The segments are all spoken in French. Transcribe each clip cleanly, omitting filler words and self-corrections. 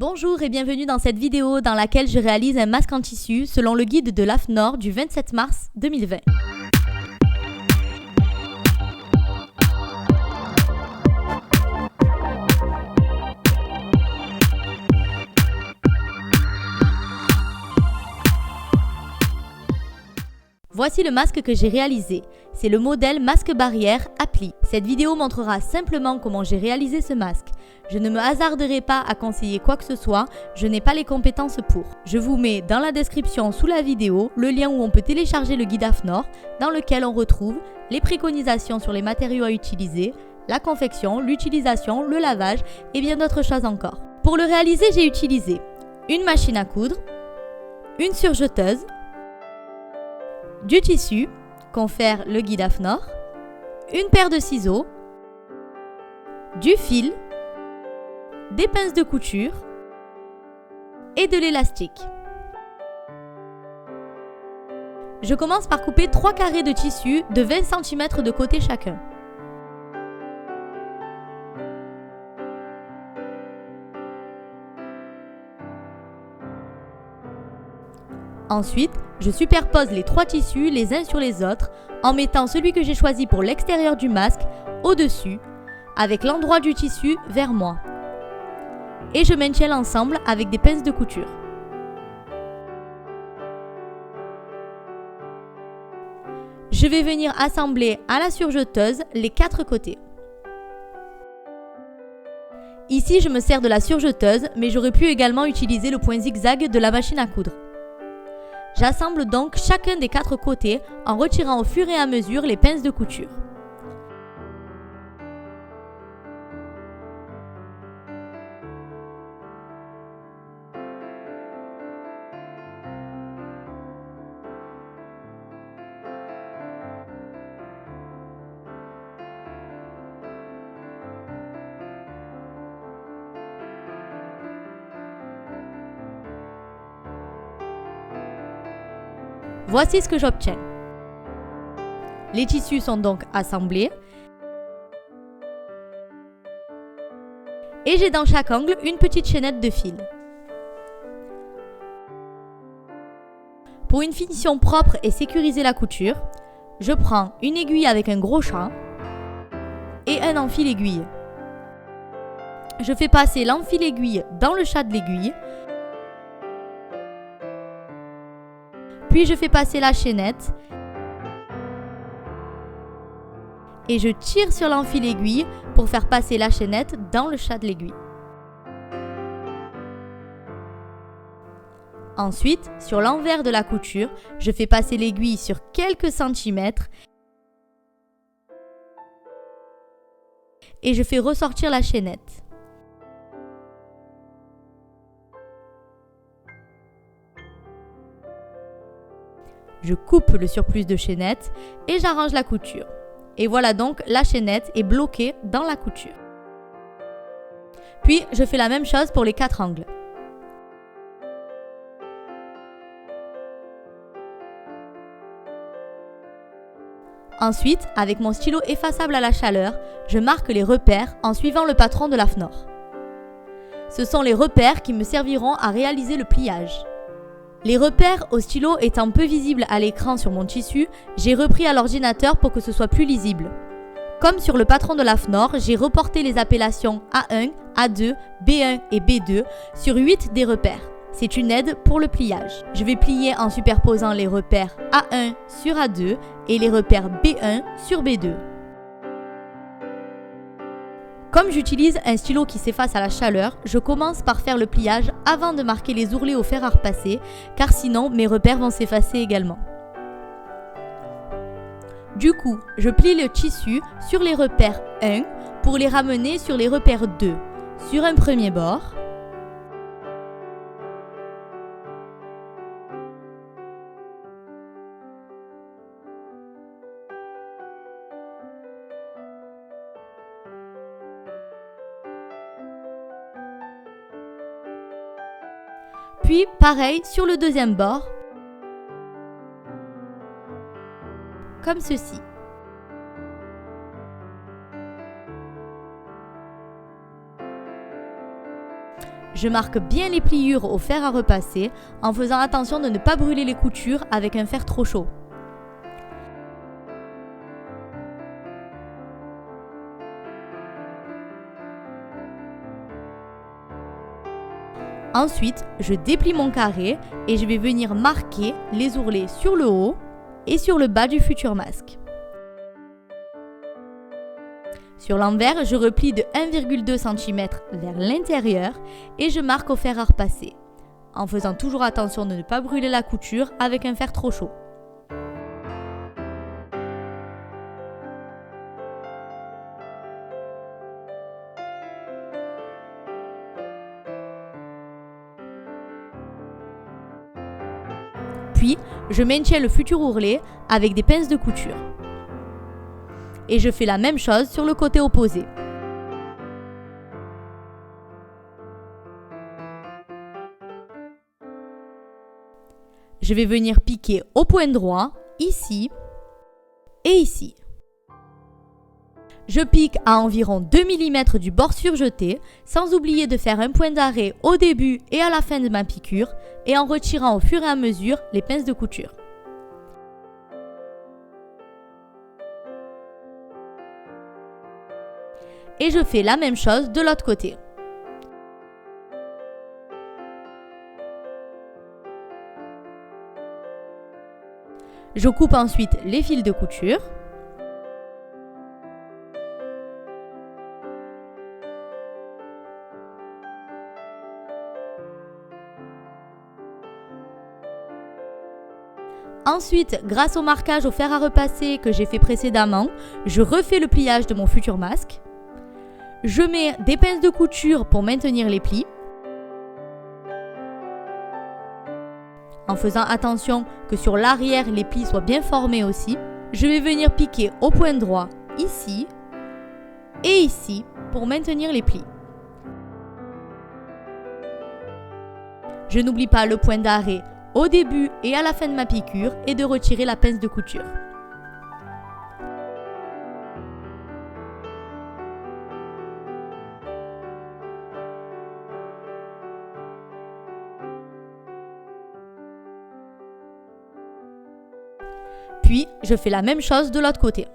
Bonjour et bienvenue dans cette vidéo dans laquelle je réalise un masque en tissu selon le guide de l'AFNOR du 27 mars 2020. Voici le masque que j'ai réalisé. C'est le modèle masque barrière Appli. Cette vidéo montrera simplement comment j'ai réalisé ce masque. Je ne me hasarderai pas à conseiller quoi que ce soit, je n'ai pas les compétences pour. Je vous mets dans la description sous la vidéo le lien où on peut télécharger le guide AFNOR, dans lequel on retrouve les préconisations sur les matériaux à utiliser, la confection, l'utilisation, le lavage et bien d'autres choses encore. Pour le réaliser, j'ai utilisé une machine à coudre, une surjeteuse, du tissu, confère le guide AFNOR, une paire de ciseaux, du fil, des pinces de couture et de l'élastique. Je commence par couper 3 carrés de tissu de 20 cm de côté chacun. Ensuite, je superpose les 3 tissus les uns sur les autres en mettant celui que j'ai choisi pour l'extérieur du masque au-dessus, avec l'endroit du tissu vers moi. Et je maintiens l'ensemble avec des pinces de couture. Je vais venir assembler à la surjeteuse les 4 côtés. Ici, je me sers de la surjeteuse, mais j'aurais pu également utiliser le point zigzag de la machine à coudre. J'assemble donc chacun des 4 côtés en retirant au fur et à mesure les pinces de couture. Voici ce que j'obtiens. Les tissus sont donc assemblés et j'ai dans chaque angle une petite chaînette de fil. Pour une finition propre et sécuriser la couture, je prends une aiguille avec un gros chat et un enfil-aiguille. Je fais passer l'enfil-aiguille dans le chat de l'aiguille. Puis je fais passer la chaînette et je tire sur l'enfil-aiguille pour faire passer la chaînette dans le chat de l'aiguille. Ensuite, sur l'envers de la couture, je fais passer l'aiguille sur quelques centimètres et je fais ressortir la chaînette. Je coupe le surplus de chaînette et j'arrange la couture. Et voilà donc la chaînette est bloquée dans la couture. Puis je fais la même chose pour les 4 angles. Ensuite, avec mon stylo effaçable à la chaleur, je marque les repères en suivant le patron de l'AFNOR. Ce sont les repères qui me serviront à réaliser le pliage. Les repères au stylo étant peu visibles à l'écran sur mon tissu, j'ai repris à l'ordinateur pour que ce soit plus lisible. Comme sur le patron de l'AFNOR, j'ai reporté les appellations A1, A2, B1 et B2 sur 8 des repères. C'est une aide pour le pliage. Je vais plier en superposant les repères A1 sur A2 et les repères B1 sur B2. Comme j'utilise un stylo qui s'efface à la chaleur, je commence par faire le pliage avant de marquer les ourlets au fer à repasser, car sinon mes repères vont s'effacer également. Du coup, je plie le tissu sur les repères 1 pour les ramener sur les repères 2, sur un premier bord. Puis pareil sur le deuxième bord, comme ceci. Je marque bien les pliures au fer à repasser en faisant attention de ne pas brûler les coutures avec un fer trop chaud. Ensuite, je déplie mon carré et je vais venir marquer les ourlets sur le haut et sur le bas du futur masque. Sur l'envers, je replie de 1,2 cm vers l'intérieur et je marque au fer à repasser, en faisant toujours attention de ne pas brûler la couture avec un fer trop chaud. Puis, je maintiens le futur ourlet avec des pinces de couture. Et je fais la même chose sur le côté opposé. Je vais venir piquer au point droit, ici et ici. Je pique à environ 2 mm du bord surjeté, sans oublier de faire un point d'arrêt au début et à la fin de ma piqûre, et en retirant au fur et à mesure les pinces de couture. Et je fais la même chose de l'autre côté. Je coupe ensuite les fils de couture. Ensuite, grâce au marquage au fer à repasser que j'ai fait précédemment, je refais le pliage de mon futur masque. Je mets des pinces de couture pour maintenir les plis, en faisant attention que sur l'arrière les plis soient bien formés aussi. Je vais venir piquer au point droit ici et ici pour maintenir les plis. Je n'oublie pas le point d'arrêt au début et à la fin de ma piqûre et de retirer la pince de couture. Puis, je fais la même chose de l'autre côté.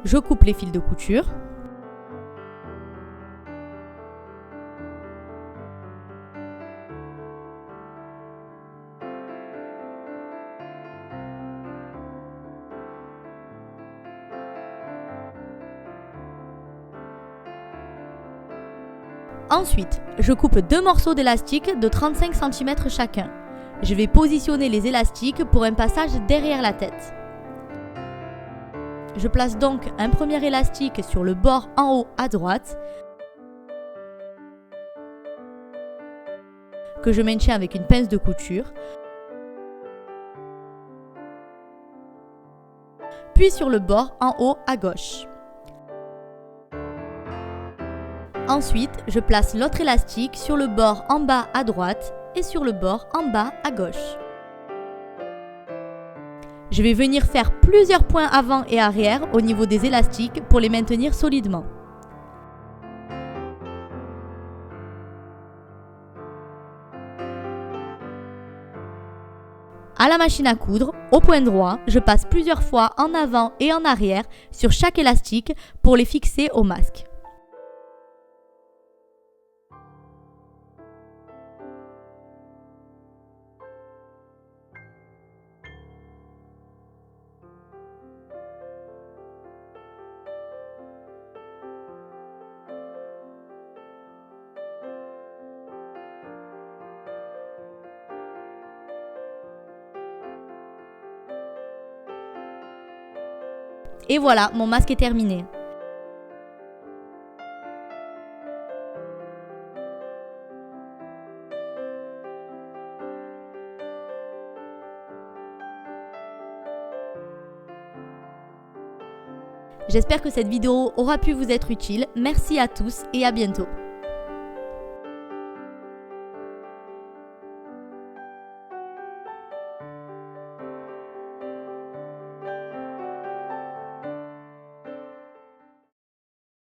Je coupe les fils de couture. Ensuite, je coupe 2 morceaux d'élastique de 35 cm chacun. Je vais positionner les élastiques pour un passage derrière la tête. Je place donc un premier élastique sur le bord en haut à droite, que je maintiens avec une pince de couture, puis sur le bord en haut à gauche. Ensuite, je place l'autre élastique sur le bord en bas à droite et sur le bord en bas à gauche. Je vais venir faire plusieurs points avant et arrière au niveau des élastiques pour les maintenir solidement. À la machine à coudre, au point droit, je passe plusieurs fois en avant et en arrière sur chaque élastique pour les fixer au masque. Et voilà, mon masque est terminé. J'espère que cette vidéo aura pu vous être utile. Merci à tous et à bientôt.